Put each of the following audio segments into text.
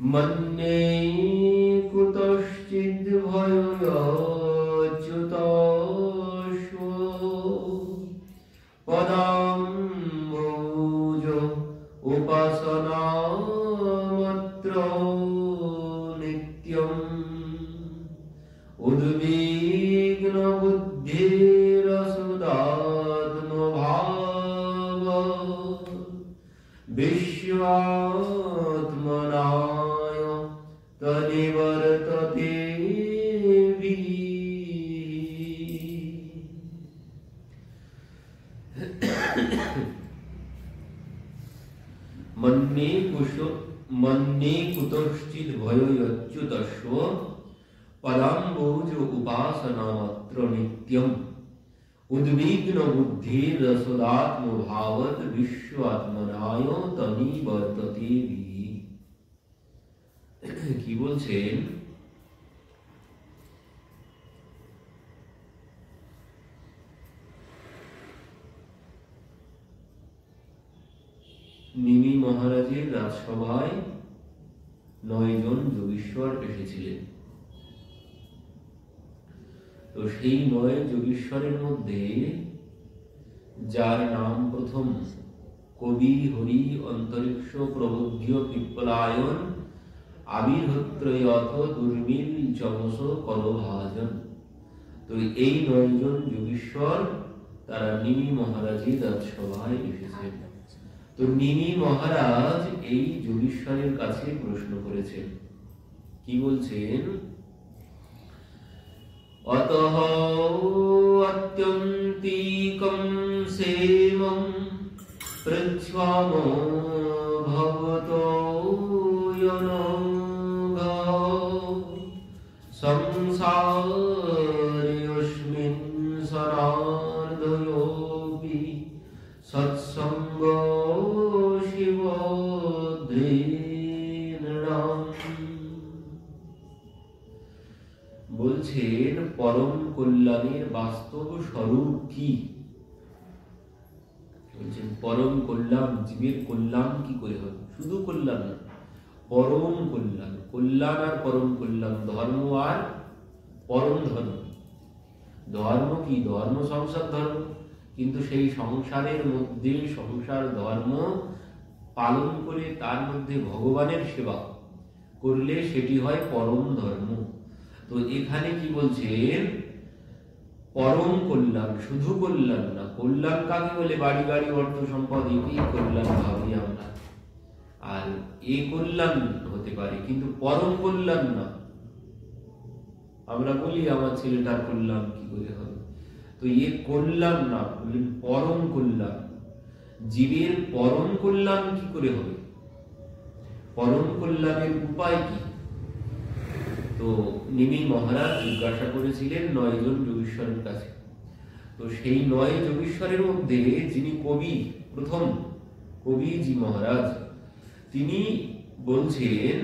मन्ये कुतश्चिद् भयच्युतस्व पदाम्बुज उपासनामत्र नित्यम् उद्विग्न बुद्धिरसुदात्मभाव विश्वात्मनाय तनिवर्तते मन्ये कुतश्चिद् भयच्युतस्व पदाम्बुज उपासनामत्र नित्यम् उद्विग्न बुद्धिरसदात्मभावत् विश्वात्मनाय तनिवर्तते विहि। কি বলছেন? নিমি মহারাজের রাজসভায় 9 জন যোগীশ্বর এসেছিলেন। তো সেই 9 যোগীশ্বরের মধ্যে যার নাম প্রথম কবি হরি অন্তরিক্ষ প্রবুদ্ধ পিপ্পলায়ন আবির্হত্রয়থ দুর্মিল চমস করভাজন। তো এই 9 জন যোগীশ্বর তারা নিমি মহারাজের রাজসভায় এসেছেন। তো নিমি মহারাজ এই যোগীশ্বরের কাছে প্রশ্ন করেছেন। কি বলছেন? অতঃ অত্যন্তিকং সেমং পৃচ্ছামো ভগতো য়নঘ সংসারেऽস্মিन् সনার্দয়োপি সৎসঙ্গ শিবধৃণাম। বলছেন পরম কল্যাণের বাস্তব স্বরূপ কি? বলছেন পরম কল্যাণ, জীবের কল্যাণ কি করে হবে? শুধু কল্যাণ না, পরম কল্যাণ। কল্যাণ আর পরম কল্যাণ, ধর্ম আর পরম ধর্ম। ধর্ম কি? ধর্ম সংসার ধর্ম, কিন্তু সেই সংসারের মধ্যে সংসার ধর্ম পালন করে তার মধ্যে ভগবানের সেবা করলে সেটি হয় পরম ধর্ম। তো এখানে কি বলছেন? পরম কল্যাণ, শুধু কল্যাণ না। কল্যাণ কাকে বলে? বাড়ি গাড়ি অর্থ সম্পদ, একেই কল্যাণ ভাবি আমরা। আর এই কল্যাণ হতে পারে, কিন্তু পরম কল্যাণ না। আমরা বলি আমার ছেলেটার কল্যাণ কি করে হবে, তো এ কল্যাণ না, বললেন পরম কল্যাণ। জীবের পরম কল্যাণ কি করে হবে? পরম কল্যাণের উপায় কি? তো নিমি মহারাজ জিজ্ঞাসা করেছিলেন 9 জন যোগীশ্বরের কাছে। তো সেই 9 যোগীশ্বরের মধ্যে যিনি কবি, প্রথম কবিজি মহারাজ, তিনি বলছেন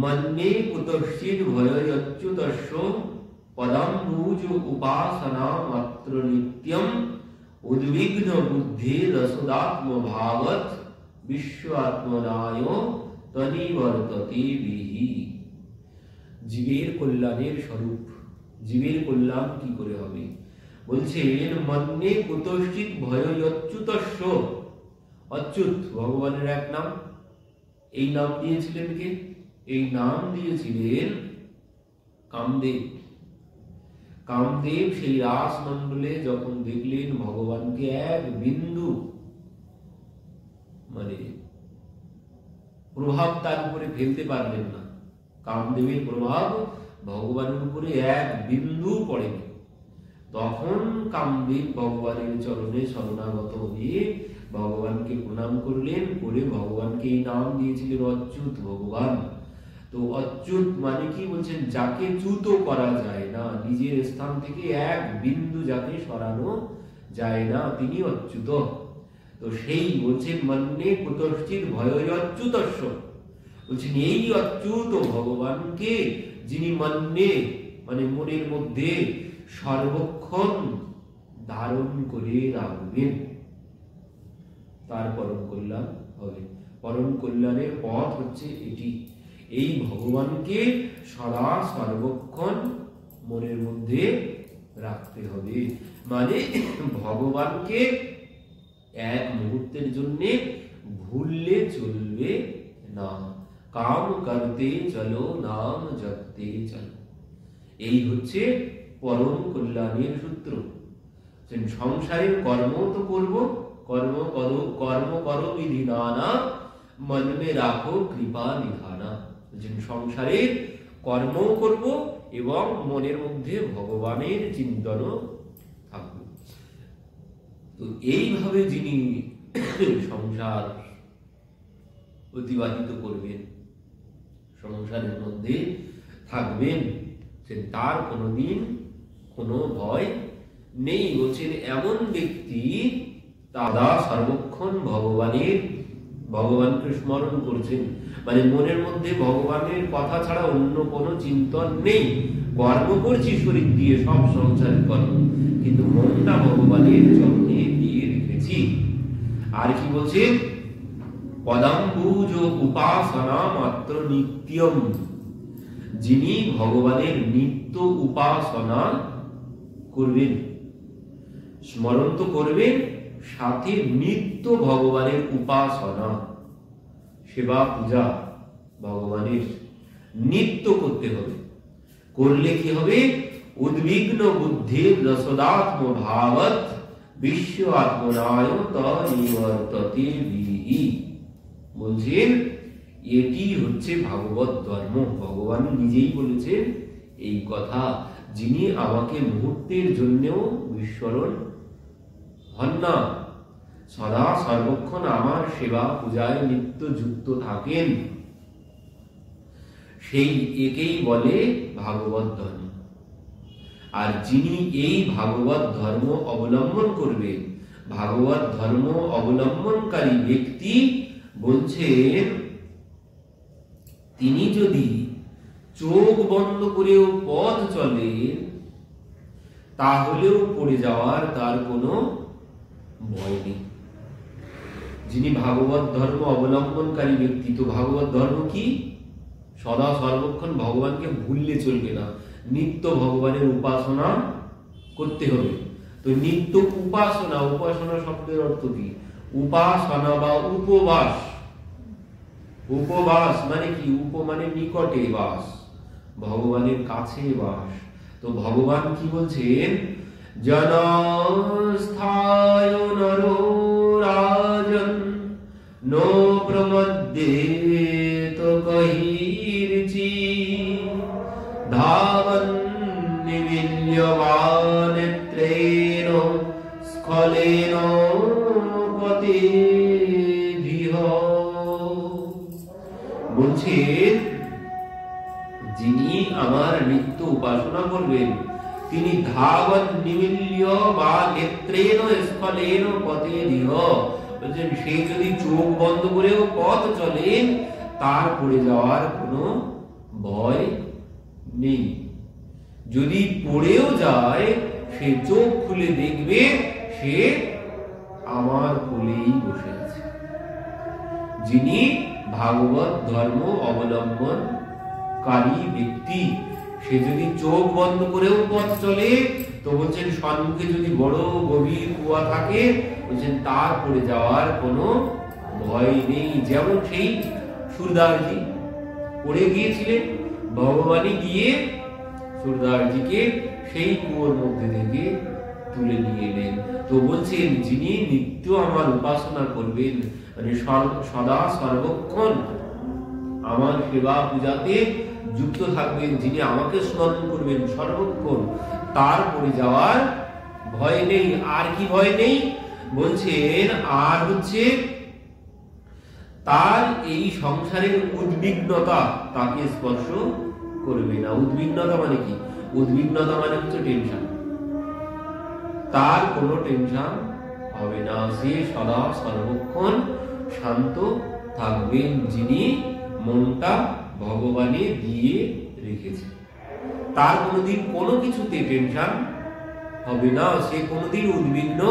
মন্যে কুতশ্চিদ্ ভয়চ্যুতস্য পদাম্বুজ উপাসনামাত্র নিত্যম উদ্বিগ্ন বুদ্ধিরসদাত্মভাবৎ বিশ্বআত্মনায় তনিবর্ততে বিহি। জীবের কল্যাণের স্বরূপ, জীবের কল্যাণ কি করে হবে? বলছেন মন্যে কুতশ্চিদ্ ভয়চ্যুতস্য। অচ্যুত ভগবানের এক নাম। এই নাম দিয়েছিলেন কে? এই নাম দিয়েছিলেন কামদেব। কামদেব সেই রাস মণ্ডলে যখন দেখলেন ভগবানকে এক বিন্দু মানে প্রভাব তার উপরে ফেলতে পারলেন না, কামদেবের প্রভাব ভগবানের উপরে এক বিন্দু পড়েনি, তখন কামদেব ভগবানের চরণে শরণাগত হয়ে ভগবানকে প্রণাম করলেন, করে ভগবানকে এই নাম দিয়েছিলেন অচ্যুত ভগবান। তো অচ্যুত মানে কি? বলছেন যাকে চ্যুত করা যায় না, নিজের স্থান থেকে এক বিন্দু যাকে সরানো যায় না, তিনি অচ্যুত। তো সেই বলছেন মন্যে কুতশ্চিদ্ ভয়চ্যুতস্য। বলছেন এই অচ্যুত ভগবানকে যিনি মন্যে মানে মনের মধ্যে সর্বক্ষণ ধারণ করে রাখবেন, তার পরম কল্যাণ হবে। পরম কল্যাণের পথ হচ্ছে এটি। এই ভগবানকে সদা সর্বক্ষণ মনের মধ্যে রাখতে হবে, মানে ভগবানকে এক মুহূর্তের জন্য ভুললে চলবে না। কাম করতে চলো, নাম জপতে চলো, এই হচ্ছে পরম কল্যাণের সূত্র। সংসারের কর্ম তো করব, কর্ম করো বিধি নানা, মন মে রাখো কৃপা নিধানা। সংসারের কর্ম করব এবং মনের মধ্যে ভগবানের চিন্তন থাকবে। তো এইভাবে যিনি সংসার অতিবাহিত করবেন, সংসারের মধ্যে থাকবেন, তার কোনোদিন কোনো ভয় নেই। বলছেন এমন ব্যক্তি তারা সর্বক্ষণ ভগবানকে স্মরণ করছেন, মানে মনের মধ্যে ভগবানের কথা ছাড়া অন্য কোনো চিন্তন নেই। কর্ম করছি শরীর দিয়ে, সব সংসারের কর্ম, কিন্তু মনটা ভগবানের চরণে দিয়ে রেখেছি। আর কি বলছেন? পদাম্বুজ উপাসনা মাত্র নিত্যম, যিনি ভগবানের নিত্য উপাসনা করবেন, স্মরণ তো করবেন, সাথে নিত্য ভগবানের উপাসনা, সেবা পূজা ভগবানের নিত্য করতে হবে। করলে কি হবে? উদ্বিগ্ন বুদ্ধির রসদাত্ম ভাবত বিশ্ব আত্মনায় তনিবর্ততে বিহি। বলছেন এটি হচ্ছে ভাগবত ধর্ম। ভগবান নিজেই বলেছেন এই কথা, যিনি আমাকে মুহূর্তের জন্যও বিস্মরণ হন না, সদা সর্বক্ষণ আমার সেবা পূজায় নিত্য যুক্ত থাকেন, সেই একেই বলে ভাগবত ধর্ম। আর যিনি এই ভাগবত ধর্ম অবলম্বন করবে, ভাগবত ধর্ম অবলম্বনকারী ব্যক্তি বলছেন তিনি যদি চোখ বন্ধ করেও পথ চলে তাহলেও পড়ে যাওয়ার তার কোনো ভয় নেই। যিনি ভাগবত ধর্ম অবলম্বনকারী ব্যক্তি, তো ভাগবত ধর্ম কি? সদা সর্বক্ষণ ভগবানকে ভুললে চলবে না, নিত্য ভগবানের উপাসনা করতে হবে। তো নিত্য উপাসনা, উপাসনা শব্দের অর্থ কি? উপাসনা বা উপবাস। উপবাস মানে কি? উপ মানে নিকটে, বাস ভগবানের কাছে বাস। তো ভগবান কি বলছেন? জনস্থায় নরো রাজন নো প্রমদ্যেত কহির্চি ধাবন নিমিল্যমানেত্রেণ স্খলেন পতিধিহ। বলছেন যিনি আমার নিত্য উপাসনা করবেন তিনি ধাবন নিমিল্য বা নেত্রেণ স্খলেন পতিধিহ। বলছেন সে যদি চোখ বন্ধ করেও পথ চলেন তার পড়ে যাওয়ার কোনো ভয় নেই। যদি পড়েও যায় সে চোখ খুলে দেখবে সে আমার কোলেই বসে আছে। যিনি ভাগবত ধর্ম অবলম্বনকারী ব্যক্তি, সে যদি চোখ বন্ধ করেও পথ চলে তো বলছেন সম্মুখে যদি বড় গভীর কুয়া থাকে বলছেন তার পড়ে যাওয়ার কোনো ভয় নেই। যেমন সেই সুরদাসজি পড়ে গিয়েছিলেন, ভগবানই গিয়ে সুরদাসজিকে সেই কুয়োর মধ্যে থেকে তুলে নিয়ে এলেন। তো বলছেন যিনি নিত্য আমার উপাসনা করবেন, মানে সদা সর্বক্ষণ আমার সেবা পূজাতে যুক্ত থাকবেন, যিনি আমাকে স্মরণ করবেন সর্বক্ষণ, তার পড়ে যাওয়ার ভয় নেই। আর কি ভয় নেই? বলছেন আর হচ্ছে তার এই সংসারের উদ্বিগ্নতা তাকে স্পর্শ করবে না। উদ্বিগ্নতা মানে কি? উদ্বিগ্নতা মানে হচ্ছে টেনশন। তার কোনো টেনশন হবে না, সে সদা সর্বক্ষণ শান্ত থাকবেন, যিনি মনটা ভগবানে দিয়ে রেখেছে। তার কোনোদিন কোনো কিছুতে টেনশন হবে না, সে কোনোদিন উদ্বিগ্ন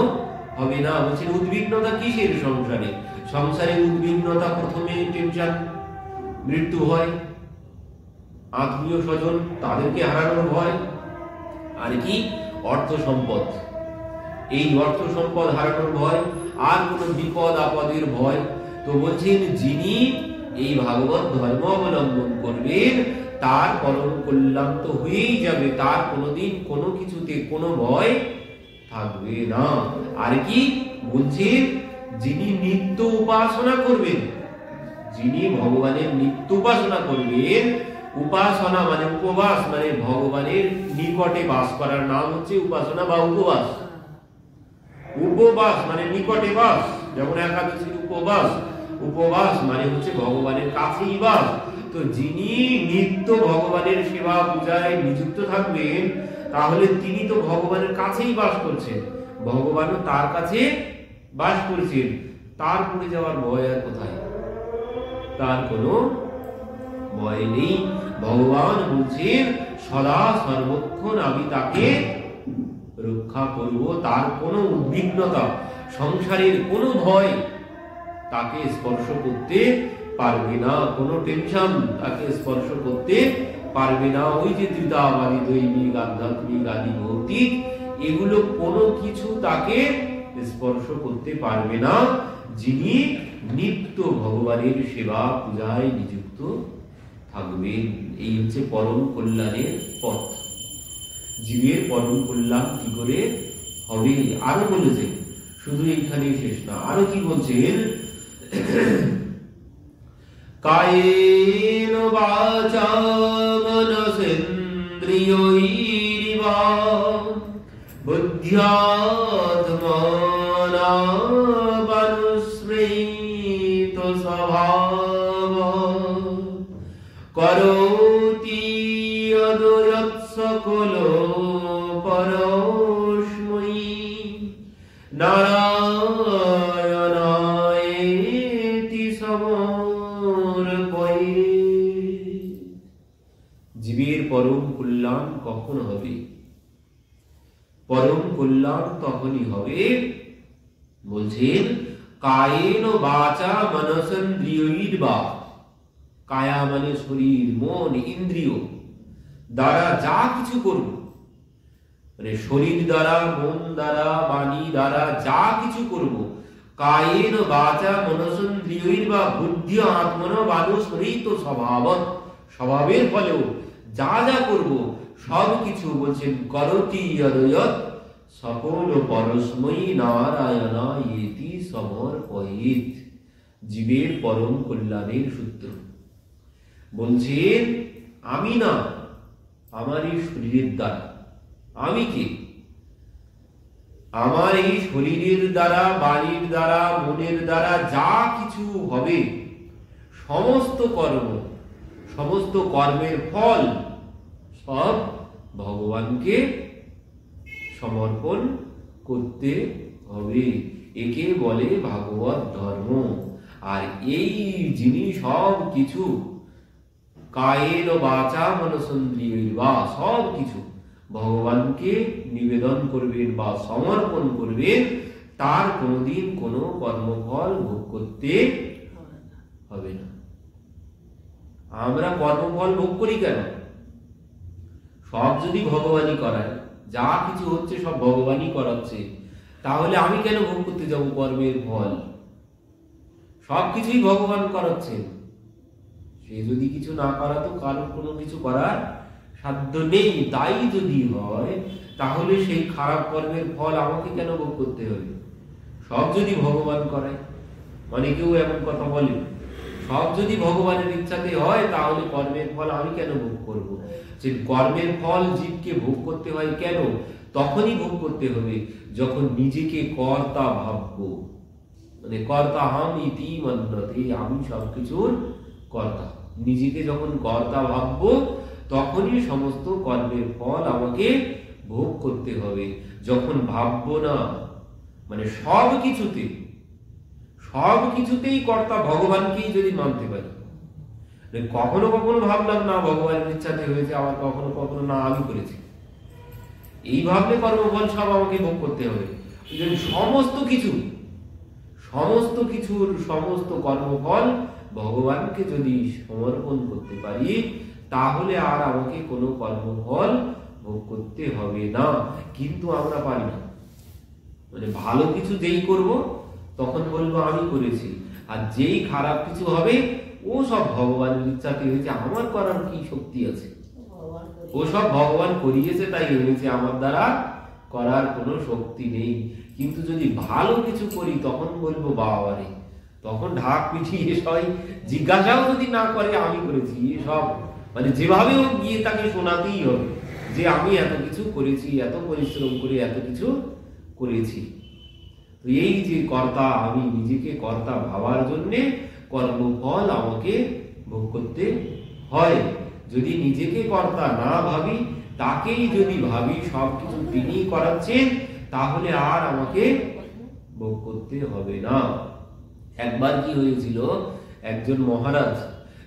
হবে না। বলছেন উদ্বিগ্নতা কিসের সংসারে? সংসারে উদ্বিগ্নতা, প্রথমে টেনশন, মৃত্যু ভয়, আত্মীয় স্বজন তাদেরকে হারানোর ভয়, আর কি অর্থ সম্পদ, এই অর্থ সম্পদ হারানোর ভয়, আর কোন বিপদ আপদের ভয়। তো বলছেন যিনি এই ভাগবত ধর্ম অবলম্বন করবেন তার পরম কল্যাণ তো হয়েই যাবে, তার কোনোদিন কোনো কিছুতে কোনো ভয় থাকবে না। আর কি বলছেন, যিনি নিত্য উপাসনা করবেন, যিনি ভগবানের নিত্য উপাসনা করবেন, উপাসনা মানে উপবাস, মানে ভগবানের নিকটে বাস করার নাম হচ্ছে উপাসনা বা উপবাস। উপবাস মানে নিকটে বাস, যেমন একাদশীর উপবাস, উপবাস মানে হচ্ছে ভগবানের কাছেই বাস। তো যিনি নিত্য ভগবানের সেবা পূজায় নিযুক্ত থাকবেন, তাহলে তিনি তো ভগবানের কাছেই বাস করছেন, ভগবানও তার কাছে বাস করছেন, তার পড়ে যাওয়ার ভয় আর কোথায়? তার কোনো ভয় নেই। ভগবান বলছেন সদা সর্বক্ষণ আমি তাকে রক্ষা করব, তার কোনো উদ্বিগ্নতা, সংসারের কোনো ভয় তাকে স্পর্শ করতে পারবে না, কোনো টেনশন তাকে স্পর্শ করতে পারবে না। ওই যে ত্রিতাবাদী, দৈবিক, আধ্যাত্মিক, আদি ভৌতিক, এগুলো কোনো কিছু তাকে স্পর্শ করতে পারবে না, যিনি নিত্য ভগবানের সেবা পূজায় নিযুক্ত থাকবেন। এই হচ্ছে পরম কল্যাণের পথ। জীবের পরম কল্যাণ কি করে হবে আরো বলেছেন, শুধু এইখানেই শেষ না, আরো কি বলছেন, কায়েন বাচা মনসেন্দ্রিয়ৈর্বা বুদ্ধ্যাত্মনা বনুস্মৃত স্বভাব করোতি অদয়ৎ সকল পরস্মৈ নারায়ণায়েতি সমর্পয়ে। জীবের পরম কল্যাণ কখন হবে? পরম কল্যাণ তখনই হবে, বলছেন কায়েন বাচা মনসেন্দ্রিয়ৈর্বা, কায়া মানে শরীর, মন, ইন্দ্রিয় দ্বারা যা কিছু করব, মানে শরীর দ্বারা, মন দ্বারা, বাণী দ্বারা যা কিছু করব, কায়েন বাচা মনসেন্দ্রিয়ৈর্বা বুদ্ধি আত্মনা বানুস্মৃত স্বভাবৎ, স্বভাবের ফলেও যা যা করব সব কিছু বলছেন করতি অদয়ৎ সকল পরস্মৈ নারায়ণায়েতি সমর্পয়েৎ। জীবের পরম কল্যাণের সূত্র বলছেন আমি না, আমার এই শরীরের দ্বারা, আমি কে? আমার এই শরীরের দ্বারা, বাণীর দ্বারা, মনের দ্বারা যা কিছু হবে, সমস্ত কর্ম, সমস্ত কর্মের ফল সব ভগবানকে সমর্পণ করতে হবে। একে বলে ভাগবত ধর্ম। আর এই যিনি সব কিছু কায়েন বাচা মনসেন্দ্রিয়ৈর্বা, সব কিছু ভগবানকে নিবেদন করবেন বা সমর্পণ করবেন, তার কোনদিন কোনো কর্মফল ভোগ করতে হবে না। আমরা কর্মফল ভোগ করি কেন? সব যদি ভগবানই করায়, যা কিছু হচ্ছে সব ভগবানই করাচ্ছে, তাহলে আমি কেন ভোগ করতে যাব কর্মের ফল? সবকিছুই ভগবান করাচ্ছেন, সে যদি কিছু না করাতো কারোর কোনো কিছু করার সাধ্য নেই। তাই যদি হয় তাহলে সেই খারাপ কর্মের ফল আমাকে কেন ভোগ করতে হবে? সব যদি ভগবান করায়, মানে কেউ এমন কথা বলে, সব যদি ভগবানের ইচ্ছাতে হয় তাহলে কর্মের ফল আমি কেন ভোগ করব? যে কর্মের ফল জীবকে ভোগ করতে হয় কেন? তখনই ভোগ করতে হবে যখন নিজেকে কর্তা ভাববো, মানে কর্তা হাম ইতি মন্যতে, আমি সবকিছুর কর্তা। নিজেকে যখন কর্তা ভাববো তখনই সমস্ত কর্মের ফল আমাকে ভোগ করতে হবে। যখন ভাববো না, মানে সবকিছুতেই কর্তা ভগবানকেই যদি মানতে পারি, কখনো কখনো ভাবলাম না ভগবানের ইচ্ছাতে হয়েছে, আবার কখনো কখনো না আমি করেছি, এই ভাবলে কর্মফল সব আমাকে ভোগ করতে হবে। সমস্ত সমস্ত কিছুর সমস্ত কর্মফল ভগবানকে যদি সমর্পণ করতে পারি, তাহলে আর আমাকে কোনো কর্মফল ভোগ করতে হবে না। কিন্তু আমরা পারি না। মানে ভালো কিছু যেই করব তখন বলবো আমি করেছি, আর যেই খারাপ কিছু হবে ও সব ভগবানের ইচ্ছাতে হয়েছে, আমার করার কি শক্তি আছে? ও সব ভগবান করিয়েছে তাই হয়েছে, আমার দ্বারা করার কোনো শক্তি নেই। কিন্তু যদি ভালো কিছু করি তখন বলবো বাবারে, তখন ঢাক পিটিয়ে সবাই জিজ্ঞাসাও যদি না করে আমি করেছি, সব মানে যেভাবে হোক গিয়ে তাকে শোনাতেই হবে যে আমি এত কিছু করেছি, এত পরিশ্রম করে এত কিছু করেছি। তো এই যে কর্তা, আমি নিজেকে কর্তা ভাবার জন্যে কর্মফল আমাকে ভোগ করতে হয়। যদি নিজেকে কর্তা না ভাবি, তাকেই যদি ভাবি সবকিছু তিনিই করাচ্ছেন, তাহলে আর আমাকে ভোগ করতে হবে না। একবার কি হয়েছিল, একজন মহারাজ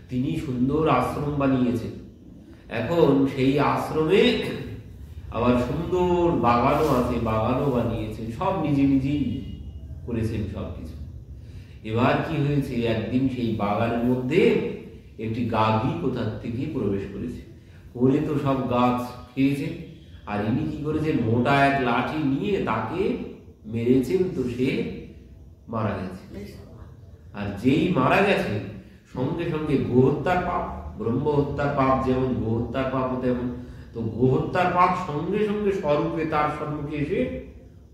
তিনি সুন্দর আশ্রম বানিয়েছেন। এখন সেই আশ্রমে আবার সুন্দর বাগানও আছে, বাগানও বানিয়েছেন, সব নিজে নিজেই করেছেন সবকিছু। এবার কি হয়েছে, একদিন সেই বাগানের মধ্যে একটি গাভী কোথা থেকে প্রবেশ করেছে, করে তো সব গাছ খেয়েছে। আর ইনি কি করেছেন, মোটা এক লাঠি নিয়ে তাকে মেরেছেন, তো সে মারা গেছে। আর যেই মারা গেছে সঙ্গে সঙ্গে গোহত্যার পাপ, ব্রহ্ম হত্যার পাপ যেমন গোহত্যার পাপ তেমন, তো গোহত্যার পাপ সঙ্গে সঙ্গে স্বরূপে তার সম্মুখে এসে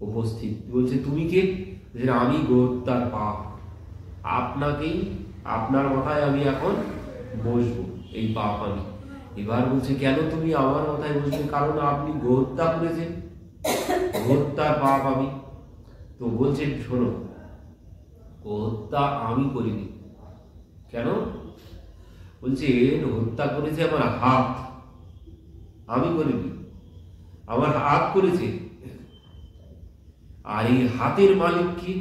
উপস্থিত। বলছে তুমি কে? আমি গোহত্যার পাপ, আপনাকেই, আপনার মাথায় আমি এখন বসবো, এই পাপ আমি। এবার বলছে কেন তুমি আমার মাথায় বসবে? কারণ আপনি গোহত্যা করেছেন, গোহত্যার পাপ আমি। তো বলছেন শোনো, হত্যা আমি করিনি। কেন? বলছে হত্যা করেছে আমার হাত, আমি করিনি, আমার হাত করেছে। আর এই হাতের মালিক কি?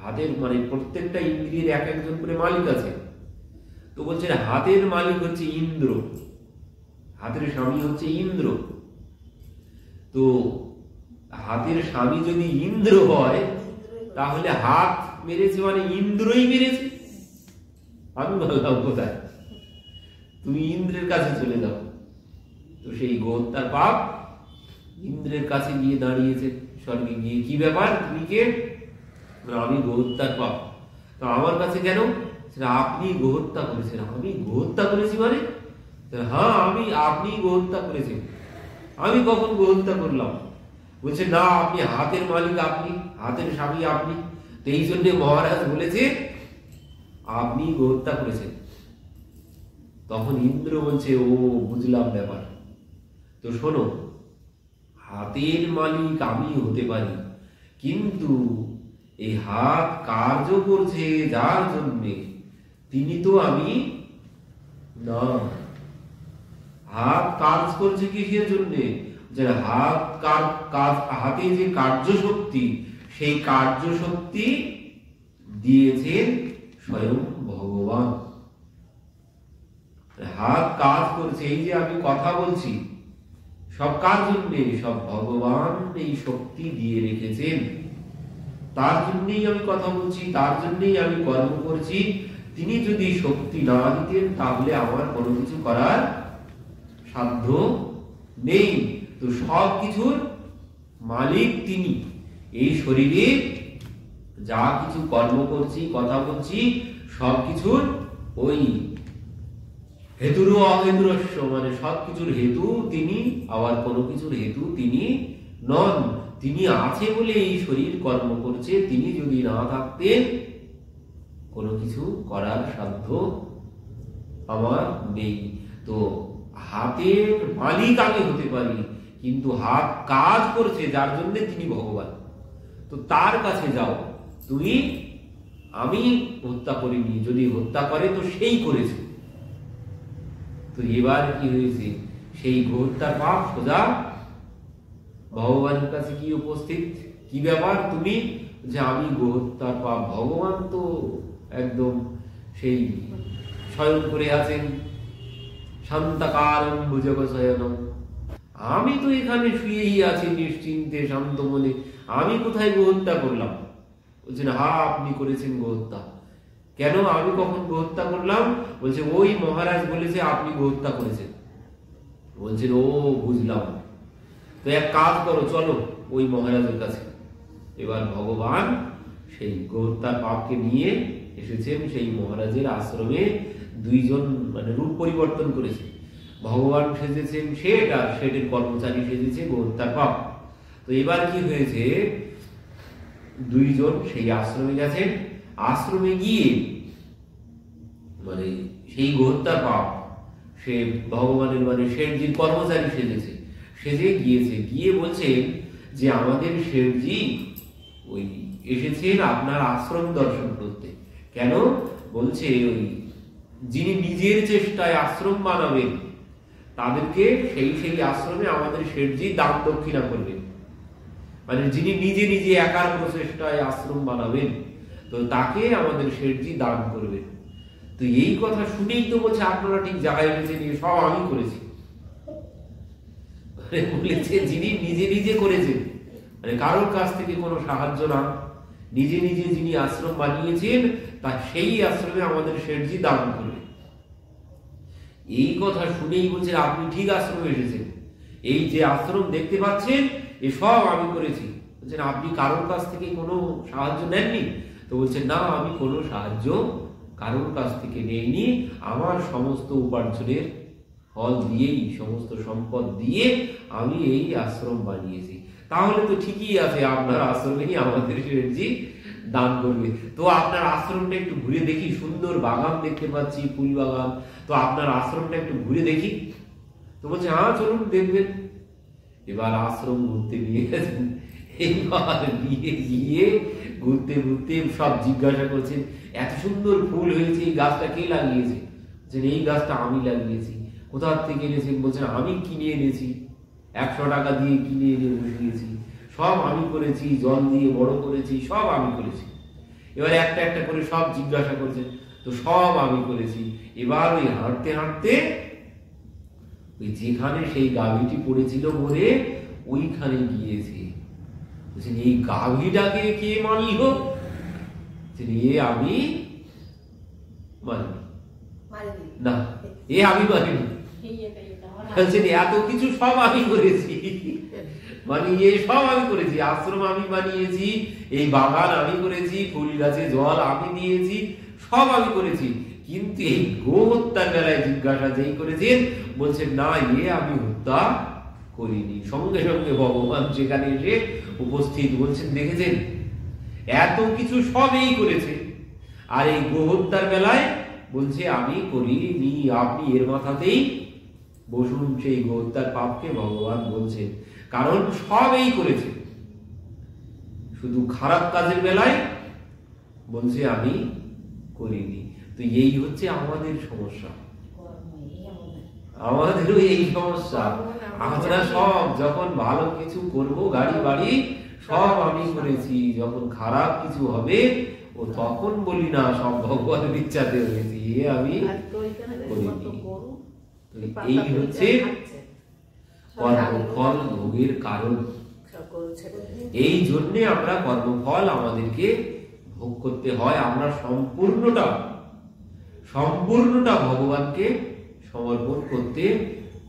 হাতের মানে প্রত্যেকটা ইন্দ্রিয়ের এক একজন করে মালিক আছে। তো বলছে হাতের মালিক হচ্ছে ইন্দ্র, হাতের স্বামী হচ্ছে ইন্দ্র। তো হাতের স্বামী যদি ইন্দ্র হয়, তাহলে হাত মেরেছে মানে ইন্দ্রই মেরেছে। আমি বললাম কোথায়, তুমি ইন্দ্রের কাছে চলে যাও। তো সেই গোহত্যার পাপ ইন্দ্রের কাছে গিয়ে দাঁড়িয়েছে, স্বর্গে গিয়ে, কি ব্যাপার তুমি কে? আমি গোহত্যার পাপ। তো আমার কাছে কেন? আপনি গোহত্যা করেছেন। আমি গোহত্যা করেছি মানে? হ্যাঁ আপনি গোহত্যা করেছেন। আমি কখন গোহত্যা করলাম? বলছে না, আপনি হাতের মালিক, আপনি হাতের স্বামী আপনি। তো এই জন্য মহারাজ বলেছে আপনি গোহত্যা করেছেন। তখন ইন্দ্র বলছে ও বুঝলাম ব্যাপার। তো শোনো, হাতের মালিক আমি হতে পারি, কিন্তু এই হাত কার্য করছে যার জন্যে, তিনি তো আমি না। হাত কাজ করছে কিসের জন্যে? যে হাতে যে কার্য শক্তি, সেই কার্য শক্তি দিয়েছেন স্বয়ং ভগবান। হাত কাজ করছে, এই যে আমি কথা বলছি, সব কার জন্যে? সব ভগবান এই শক্তি দিয়ে রেখেছেন। তার জন্যই আমি কথা বলছি, তার জন্যই আমি কর্ম করছি। তিনি যদি শক্তি না দিতেন তাহলে আমার কোনো কিছু করার সাধ্য নেই। তো সব কিছুর মালিক তিনি। এই শরীরে যা কিছু কর্ম করছি, কথা বলছি, সব কিছুর ওই হেতুর অহেতুরস্য, মানে সবকিছুর হেতু তিনি, আবার কোনো কিছুর হেতু তিনি নন। তিনি আছে বলে এই শরীর কর্ম করছে, তিনি যদি না থাকতেন কোনো কিছু করার সাধ্য আমার নেই। তো হাতের মালিক আমি হতে পারি, কিন্তু হাত কাজ করছে যার জন্য তিনি ভগবান। তো তার কাছে যাও তুমি, আমি হত্যা করিনি, যদি হত্যা করে তো সেই করেছে। তো এবার কি হয়েছে, সেই হত্যার পাপ সোজা ভগবানের কাছে কি উপস্থিত। কি ব্যাপার তুমি? যে আমি গোহত্যার পাপ। ভগবান তো একদম সেই শয়ন করে আছেন, শান্তকারং ভুজগশয়নম। আমি তো এখানে শুয়েই আছি নিশ্চিন্তে শান্ত মনে, আমি কোথায় গোহত্যা করলাম? বলছেন হ্যাঁ আপনি করেছেন গোহত্যা। কেন, আমি কখন গোহত্যা করলাম? বলছে ওই মহারাজ বলেছে আপনি গোহত্যা করেছেন। বলছেন ও বুঝলাম, তো এক কাজ করো, চলো ওই মহারাজের কাছে। এবার ভগবান সেই গোহত্যার পাপকে নিয়ে এসেছেন সেই মহারাজের আশ্রমে। দুইজন মানে রূপ পরিবর্তন করেছে, ভগবান সেজেছেন শেঠ আর শেঠের কর্মচারী সেজেছে গোহত্যার পাপ। তো এবার কি হয়েছে, দুইজন সেই আশ্রমে গেছেন, আশ্রমে গিয়ে মানে সেই গোহত্যার পাপ সে ভগবানের মানে শেঠজির কর্মচারী সেজেছে, সেজে গিয়েছে, গিয়ে বলছেন যে আমাদের শেঠজি ওই এসেছেন আপনার আশ্রম দর্শন করতে। কেন, বলছে ওই যিনি নিজের চেষ্টায় আশ্রম বানাবেন তাদেরকে সেই সেই আশ্রমে আমাদের শেঠজি দান দক্ষিণা করবেন। মানে যিনি নিজে নিজে একার প্রচেষ্টায় আশ্রম বানাবেন তো তাকে আমাদের শেঠজি দান করবেন। তো এই কথা শুনেই তো বলছে আপনারা ঠিক জায়গায় এসেছেন, সব আমি করেছি। বলেছে যিনি নিজে নিজে করেছেন, মানে কারোর কাছ থেকে কোনো সাহায্য না, নিজে নিজে যিনি আশ্রম বানিয়েছেন তা সেই আশ্রমে আমাদের শেঠজি দান করবে। এই কথা শুনেই বলছে আপনি ঠিক আশ্রমে এসেছেন, এই যে আশ্রম দেখতে পাচ্ছেন এ সব আমি করেছি। বলছেন আপনি কারোর কাছ থেকে কোনো সাহায্য নেননি? তো বলছেন না, আমি কোনো সাহায্য কারোর কাছ থেকে নেইনি, আমার সমস্ত উপার্জনের ফল দিয়েই, সমস্ত সম্পদ দিয়ে আমি এই আশ্রম বানিয়েছি। তাহলে তো ঠিকই আছে, আপনার আশ্রমেই আমাদের শেঠজি দান করবে। তো আপনার আশ্রমটা একটু ঘুরে দেখি, সুন্দর বাগান দেখতে পাচ্ছি, ফুল বাগান, তো আপনার আশ্রমটা একটু ঘুরে দেখি। তো বলছে হ্যাঁ চলুন দেখবেন। এবার আশ্রম ঘুরতে নিয়ে গেছেন, এইবার নিয়ে গিয়ে ঘুরতে ঘুরতে সব জিজ্ঞাসা করছেন এত সুন্দর ফুল হয়েছে, এই গাছটা কে লাগিয়েছে? এই গাছটা আমি লাগিয়েছি। কোথা থেকে এনেছেন? বলছেন আমি কিনে এনেছি, 100 টাকা দিয়ে কিনে এনে বসিয়েছি, সব আমি করেছি, জল দিয়ে বড় করেছি, সব আমি করেছি। এবার একটা একটা করে সব জিজ্ঞাসা করছেন, তো সব আমি করেছি। এবার ওই হাঁটতে হাঁটতে ওই যেখানে সেই গাভীটি পড়েছিল মরে ওইখানে গিয়েছে। বলছেন এই গাভীটাকে কে মারল? এ আমি মারিনি, না এ আমি মারিনি। এত কিছু সব আমি করেছি, মানে এ সব আমি করেছি, আশ্রম আমি বানিয়েছি, এই বাগান আমি করেছি, ফুল গাছে জল আমি দিয়েছি, সব আমি করেছি। কিন্তু এই গো হত্যার বেলায় জিজ্ঞাসা যেই করেছেন, বলছেন না এ আমি হত্যা করিনি। সঙ্গে সঙ্গে ভগবান সেখানে এসে উপস্থিত। বলছেন দেখেছেন এত কিছু সব এই করেছে, আর এই গো হত্যার বেলায় বলছে আমি করিনি, আপনি এর মাথাতেই বসুন। সেই গো হত্যার পাপকে ভগবান বলছেন, কারণ সব এই করেছে, শুধু খারাপ কাজের বেলায় বলছে আমি করিনি। তো এই হচ্ছে আমাদের সমস্যা, আমাদেরও এই সমস্যা। আমরা সব যখন ভালো কিছু করব, গাড়ি বাড়ি সব আমি করেছি, যখন খারাপ কিছু হবে ও তখন বলি না সব ভগবানের ইচ্ছাতে হয়েছি, এ আমি করিনি। এই হচ্ছে কর্মফল ভোগের কারণ। এই জন্যে আমরা কর্মফল আমাদেরকে ভোগ করতে হয়। আমরা সম্পূর্ণটা ভগবানকে সমর্পণ করতে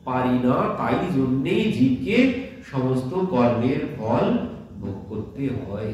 পারি না, তাই জন্যেই জীবকে সমস্ত কর্মের ফল ভোগ করতে হয়।